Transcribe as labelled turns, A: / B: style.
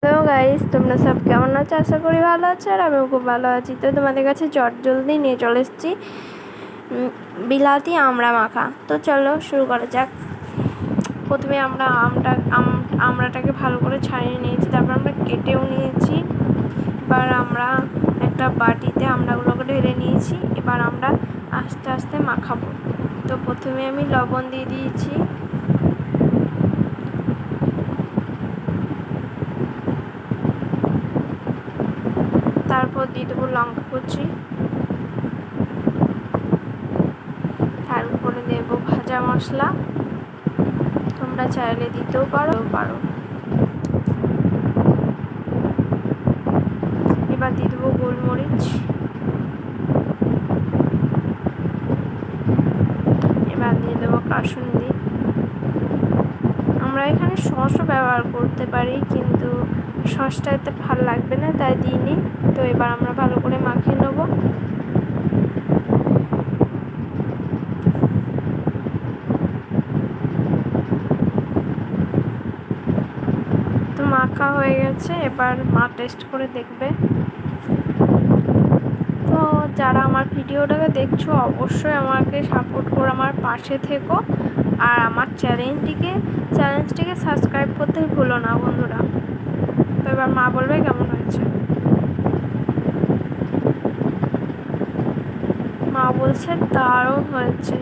A: Hello guys, তোমরা সব কেমন আছো? আশা করি ভালো আছো, আর আমিও খুব ভালো আছি। তো তোমাদের কাছে জলদি নিয়ে চলে এসেছি বিলাতি আমড়া মাখা। তো চলো শুরু করা যাক। প্রথমে আমরা আমড়াটাকে ভালো করে ছাড়িয়ে নিয়েছি, তারপর আমরা কেটেও নিয়েছি। এবার আমরা একটা বাটিতে আমড়াগুলোকে ঢেলে নিয়েছি। এবার আমরা আস্তে আস্তে মাখাবো। তো প্রথমে আমি লবণ দিয়ে দিয়েছি, তারপর দিয়ে দেবো লঙ্কা কুচি, তার উপরে দেব ভাজা মশলা, তোমরা চাইলে দিতেও পারো। এবার দিয়ে দেবো গোলমরিচ, এবার দিয়ে দেবো কাসুন্দি। আমরা এখানে সসও ব্যবহার করতে পারি, কিন্তু সসটা এতে ভালো লাগবে না, তাই দিইনি। তো এবার আমরা ভালো করে মাখিয়ে নেব। তো মাখা হয়ে গেছে, এবার মা টেস্ট করে দেখবে। তো যারা আমার ভিডিওটাকে দেখছো অবশ্যই আমাকে সাপোর্ট করে আমার পাশে থেকো, আর আমার চ্যানেলটিকে সাবস্ক্রাইব করতে ভুলো না বন্ধুরা। তো এবার মা বলবে কেমন হয়েছে। মা বলছে দারুণ হয়েছে।